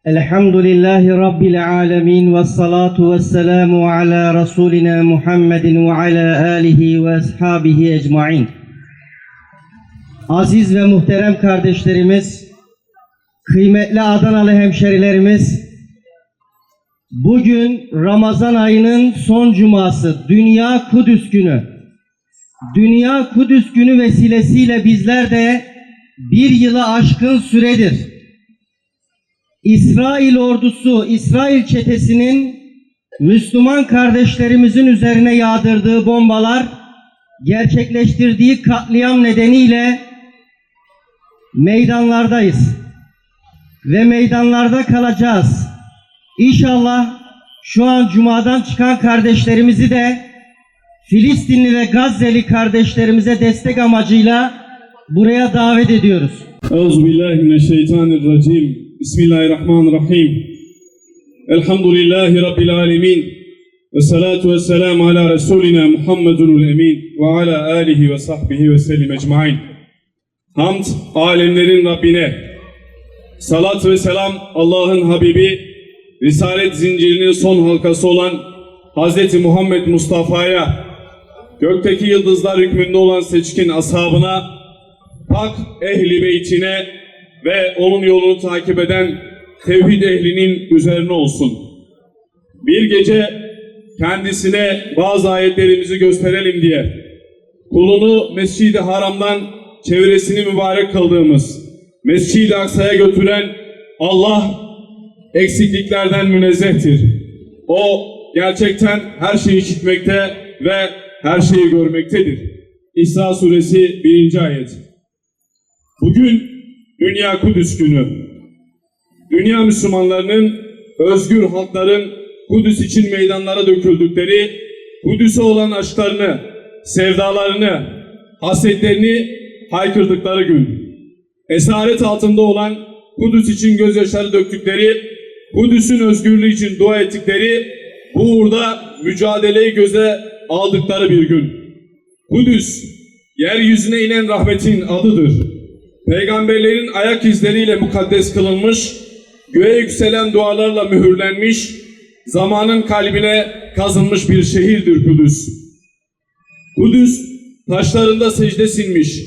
Elhamdülillahi Rabbil alemin ve salatu ve selamu ala Resulina Muhammedin ve ala alihi ve ashabihi ecmain. Aziz ve muhterem kardeşlerimiz, kıymetli Adanalı hemşerilerimiz, bugün Ramazan ayının son cuması, Dünya Kudüs Günü. Dünya Kudüs Günü vesilesiyle bizler de bir yılı aşkın süredir İsrail ordusu, İsrail çetesinin Müslüman kardeşlerimizin üzerine yağdırdığı bombalar, gerçekleştirdiği katliam nedeniyle meydanlardayız ve meydanlarda kalacağız. İnşallah şu an Cuma'dan çıkan kardeşlerimizi de Filistinli ve Gazze'li kardeşlerimize destek amacıyla buraya davet ediyoruz. Euzubillahimineşşeytanirracim. Bismillahirrahmanirrahim. Elhamdülillahi Rabbil alemin. Ve salatu ve selamu ala Resulina Muhammedunul emin. Ve ala alihi ve sahbihi ve sellim ecmain. Hamd alemlerin Rabbine. Salat ve selam Allah'ın Habibi, Risalet zincirinin son halkası olan Hz. Muhammed Mustafa'ya, gökteki yıldızlar hükmünde olan seçkin ashabına, pak ehli beytine ve onun yolunu takip eden tevhid ehlinin üzerine olsun. Bir gece kendisine bazı ayetlerimizi gösterelim diye kulunu Mescid-i Haram'dan çevresini mübarek kıldığımız Mescid-i Aksa'ya götüren Allah eksikliklerden münezzehtir. O gerçekten her şeyi işitmekte ve her şeyi görmektedir. İsra suresi 1. ayet. Bugün Dünya Kudüs Günü. Dünya Müslümanlarının, özgür halkların Kudüs için meydanlara döküldükleri, Kudüs'e olan aşklarını, sevdalarını, hasretlerini haykırdıkları gün. Esaret altında olan Kudüs için gözyaşları döktükleri, Kudüs'ün özgürlüğü için dua ettikleri, bu uğurda mücadeleyi göze aldıkları bir gün. Kudüs, yeryüzüne inen rahmetin adıdır. Peygamberlerin ayak izleriyle mukaddes kılınmış, göğe yükselen dualarla mühürlenmiş, zamanın kalbine kazınmış bir şehirdir Kudüs. Kudüs, taşlarında secde sinmiş,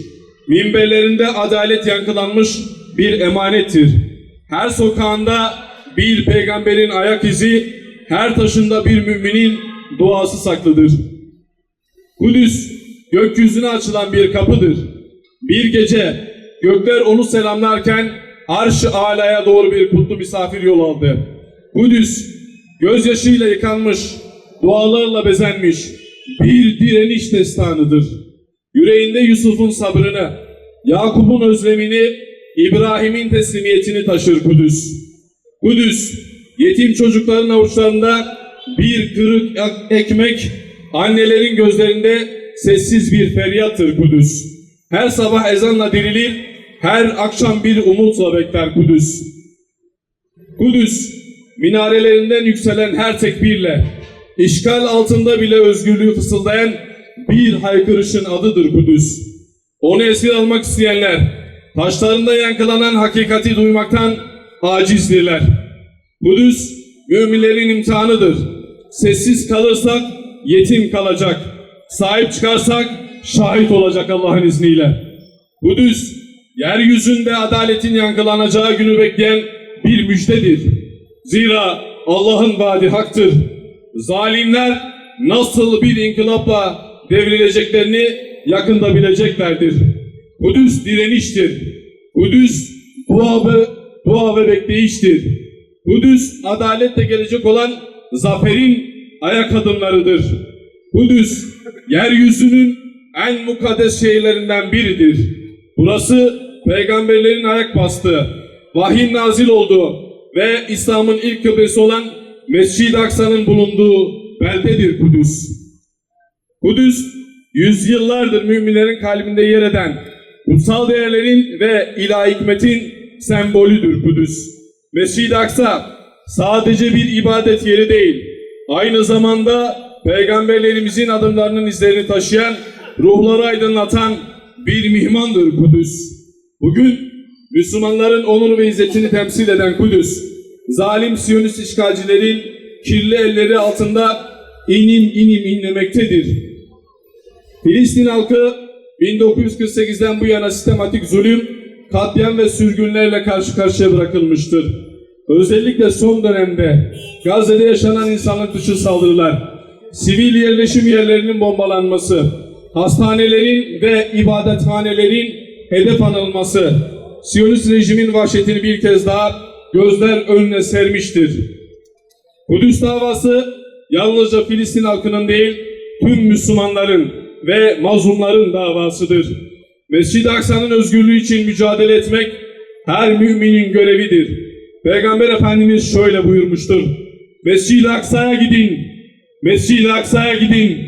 minberlerinde adalet yankılanmış bir emanettir. Her sokağında bir peygamberin ayak izi, her taşında bir müminin duası saklıdır. Kudüs, gökyüzüne açılan bir kapıdır. Bir gece gökler onu selamlarken arş-ı alaya doğru bir kutlu misafir yol aldı. Kudüs, gözyaşıyla yıkanmış, dualarla bezenmiş bir direniş destanıdır. Yüreğinde Yusuf'un sabrını, Yakup'un özlemini, İbrahim'in teslimiyetini taşır Kudüs. Kudüs, yetim çocukların avuçlarında bir kırık ekmek, annelerin gözlerinde sessiz bir feryattır Kudüs. Her sabah ezanla dirilir, her akşam bir umutla bekler Kudüs. Kudüs, minarelerinden yükselen her tekbirle, işgal altında bile özgürlüğü fısıldayan bir haykırışın adıdır Kudüs. Onu esir almak isteyenler, taşlarında yankılanan hakikati duymaktan acizdirler. Kudüs, müminlerin imtihanıdır. Sessiz kalırsak yetim kalacak, sahip çıkarsak şahit olacak Allah'ın izniyle. Kudüs, yeryüzünde adaletin yankılanacağı günü bekleyen bir müjdedir. Zira Allah'ın vaadi haktır. Zalimler nasıl bir inkılapla devrileceklerini yakında bileceklerdir. Kudüs direniştir. Kudüs dua ve bekleyiştir. Kudüs adaletle gelecek olan zaferin ayak adımlarıdır. Kudüs yeryüzünün en mukaddes şehirlerinden biridir. Burası peygamberlerin ayak bastığı, vahyin nazil olduğu ve İslam'ın ilk kıblesi olan Mescid-i Aksa'nın bulunduğu beldedir Kudüs. Kudüs, yüzyıllardır müminlerin kalbinde yer eden kutsal değerlerin ve ilahi hikmetin sembolüdür Kudüs. Mescid-i Aksa sadece bir ibadet yeri değil, aynı zamanda peygamberlerimizin adımlarının izlerini taşıyan, ruhları aydınlatan bir mihmandır Kudüs. Bugün Müslümanların onur ve izzetini temsil eden Kudüs, zalim Siyonist işgalcilerin kirli elleri altında inim inim inlemektedir. Filistin halkı 1948'den bu yana sistematik zulüm, katliam ve sürgünlerle karşı karşıya bırakılmıştır. Özellikle son dönemde Gazze'de yaşanan insanlık dışı saldırılar, sivil yerleşim yerlerinin bombalanması, hastanelerin ve ibadethanelerin hedef alınması, Siyonist rejimin vahşetini bir kez daha gözler önüne sermiştir. Kudüs davası yalnızca Filistin halkının değil, tüm Müslümanların ve mazlumların davasıdır. Mescid-i Aksa'nın özgürlüğü için mücadele etmek her müminin görevidir. Peygamber Efendimiz şöyle buyurmuştur: Mescid-i Aksa'ya gidin, Mescid-i Aksa'ya gidin,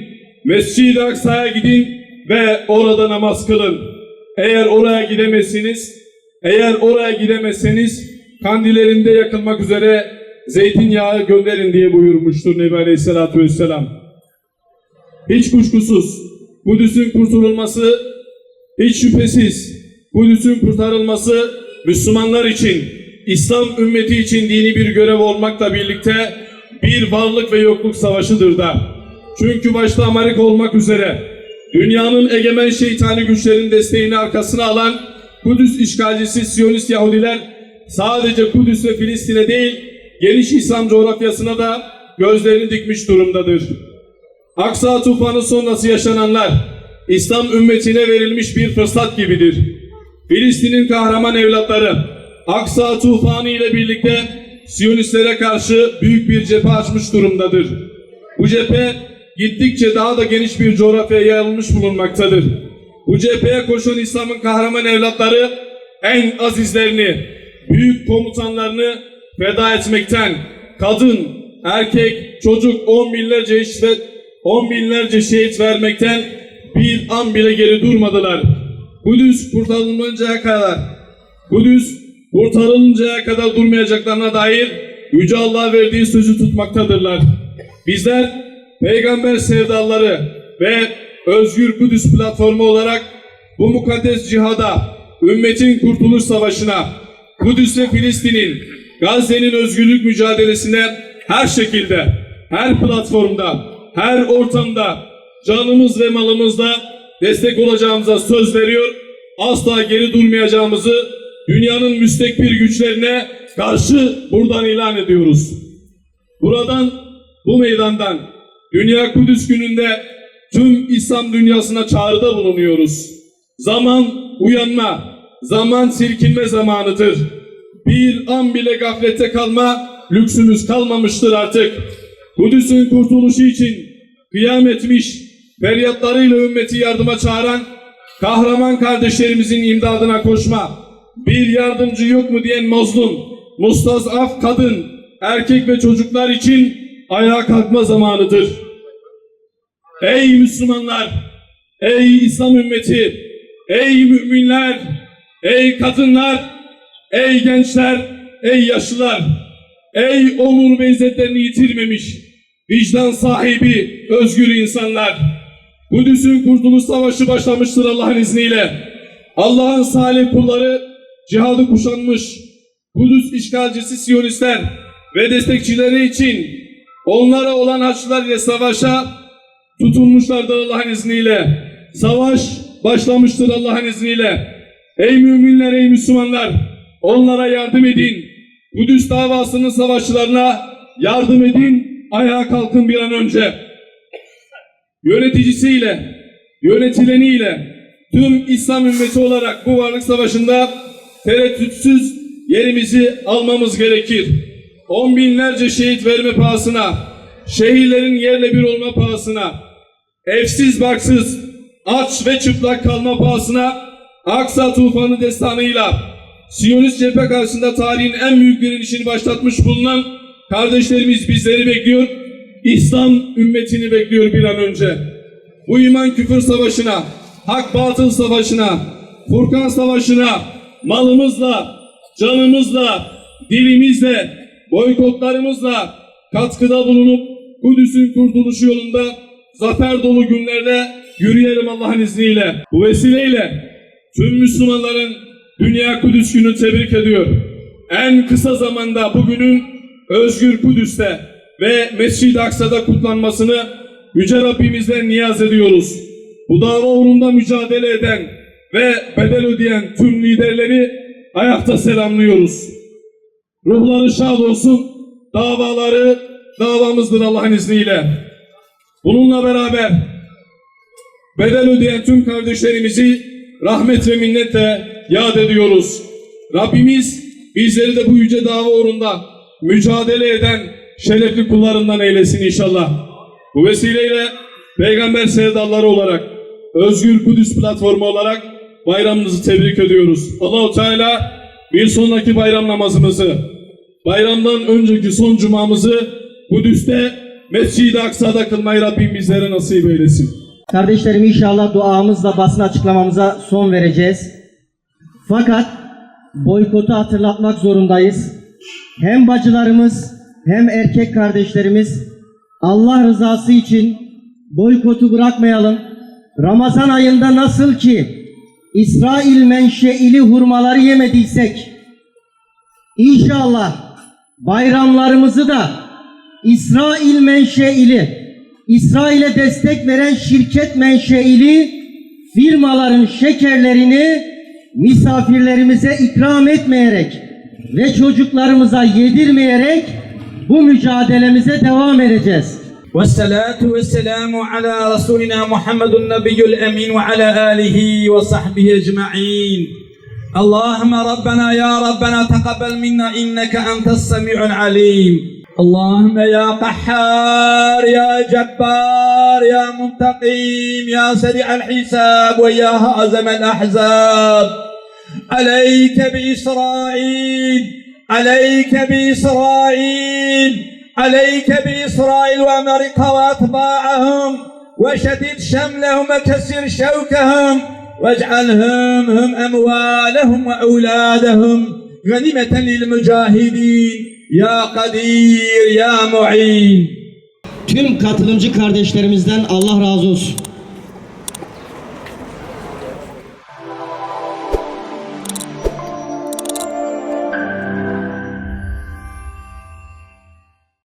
Mescid-i Aksa'ya gidin ve orada namaz kılın. Eğer oraya gidemezseniz kandillerinde yakılmak üzere zeytinyağı gönderin diye buyurmuştur Nebi Aleyhisselatü Vesselam. Hiç kuşkusuz Kudüs'ün kurtarılması, hiç şüphesiz Kudüs'ün kurtarılması Müslümanlar için, İslam ümmeti için dini bir görev olmakla birlikte bir varlık ve yokluk savaşıdır da. Çünkü başta Amerika olmak üzere dünyanın egemen şeytani güçlerin desteğini arkasına alan Kudüs işgalcisi Siyonist Yahudiler sadece Kudüs ve Filistin'e değil, geniş İslam coğrafyasına da gözlerini dikmiş durumdadır. Aksa tufanı sonrası yaşananlar İslam ümmetine verilmiş bir fırsat gibidir. Filistin'in kahraman evlatları Aksa tufanı ile birlikte Siyonistlere karşı büyük bir cephe açmış durumdadır. Bu cephe gittikçe daha da geniş bir coğrafyaya yayılmış bulunmaktadır. Bu cepheye koşan İslam'ın kahraman evlatları en azizlerini, büyük komutanlarını feda etmekten, kadın, erkek, çocuk on binlerce şehit vermekten bir an bile geri durmadılar. Kudüs kurtarılıncaya kadar durmayacaklarına dair Yüce Allah'a verdiği sözü tutmaktadırlar. Bizler peygamber sevdalıları ve Özgür Kudüs platformu olarak bu mukaddes cihada, ümmetin kurtuluş savaşına, Kudüs ve Filistin'in, Gazze'nin özgürlük mücadelesine her şekilde, her platformda, her ortamda canımız ve malımızla destek olacağımıza söz veriyor, asla geri durmayacağımızı dünyanın müstekbir güçlerine karşı buradan ilan ediyoruz. Bu meydandan Dünya Kudüs gününde tüm İslam dünyasına çağrıda bulunuyoruz. Zaman uyanma, zaman silkinme zamanıdır. Bir an bile gaflette kalma lüksümüz kalmamıştır artık. Kudüs'ün kurtuluşu için kıyam etmiş, feryatlarıyla ümmeti yardıma çağıran kahraman kardeşlerimizin imdadına koşma, bir yardımcı yok mu diyen mazlum, mustazaf kadın, erkek ve çocuklar için ayağa kalkma zamanıdır. Ey Müslümanlar, ey İslam ümmeti, ey müminler, ey kadınlar, ey gençler, ey yaşlılar, ey onur ve izzetlerini yitirmemiş, vicdan sahibi, özgür insanlar. Kudüs'ün kurtuluş savaşı başlamıştır Allah'ın izniyle. Allah'ın salih kulları cihadı kuşanmış, Kudüs işgalcisi Siyonistler ve destekçileri için onlara olan haçlılar ile savaşa tutulmuşlardır Allah'ın izniyle. Savaş başlamıştır Allah'ın izniyle. Ey müminler, ey Müslümanlar, onlara yardım edin. Kudüs davasının savaşçılarına yardım edin. Ayağa kalkın bir an önce. Yöneticisiyle, yönetileniyle tüm İslam ümmeti olarak bu varlık savaşında tereddütsüz yerimizi almamız gerekir. On binlerce şehit verme pahasına, şehirlerin yerle bir olma pahasına, evsiz barksız, aç ve çıplak kalma pahasına Aksa tufanı destanıyla Siyonist cephe karşısında tarihin en büyük direnişini başlatmış bulunan kardeşlerimiz bizleri bekliyor. İslam ümmetini bekliyor bir an önce. Bu iman küfür savaşına, hak batıl savaşına, Furkan savaşına malımızla, canımızla, dilimizle, boykotlarımızla katkıda bulunup Kudüs'ün kurtuluşu yolunda zafer dolu günlerle yürüyelim Allah'ın izniyle. Bu vesileyle tüm Müslümanların Dünya Kudüs günü tebrik ediyor. en kısa zamanda bugünün Özgür Kudüs'te ve Mescid-i Aksa'da kutlanmasını Yüce Rabbimizden niyaz ediyoruz. Bu dava uğrunda mücadele eden ve bedel ödeyen tüm liderleri ayakta selamlıyoruz. Ruhları şad olsun, davaları davamızdır Allah'ın izniyle. Bununla beraber bedel ödeyen tüm kardeşlerimizi rahmet ve minnetle yad ediyoruz. Rabbimiz bizleri de bu yüce dava uğrunda mücadele eden şerefli kullarından eylesin inşallah. Bu vesileyle Peygamber sevdaları olarak, Özgür Kudüs platformu olarak bayramınızı tebrik ediyoruz. Allah-u Teala bir sonraki bayram namazımızı, bayramdan önceki son cumamızı Kudüs'te Mescid-i Aksa'da kılmayı Rabbim bizlere nasip eylesin. Kardeşlerim, inşallah duamızla basın açıklamamıza son vereceğiz. Fakat boykotu hatırlatmak zorundayız. Hem bacılarımız hem erkek kardeşlerimiz, Allah rızası için boykotu bırakmayalım. Ramazan ayında nasıl ki İsrail menşeili hurmaları yemediysek, İnşallah bayramlarımızı da İsrail menşeili, İsrail'e destek veren şirket menşeili firmaların şekerlerini misafirlerimize ikram etmeyerek ve çocuklarımıza yedirmeyerek bu mücadelemize devam edeceğiz. والصلاة والسلام على رسولنا محمد النبي الأمين وعلى آله وصحبه أجمعين. اللهم ربنا يا ربنا تقبل منا إنك أنت السميع العليم. اللهم يا قحار يا جبار يا منتقم يا سريع الحساب ويا هازم الأحزاب، عليك بإسرائيل، عليك بإسرائيل، عليك بإسرائيل وأمريكا وأتباعهم، وشدد شملهم وكسر شوكهم، واجعلهم هم أموالهم وأولادهم غنيمة للمجاهدين يا قدير يا معين. Tüm katılımcı kardeşlerimizden Allah razı olsun.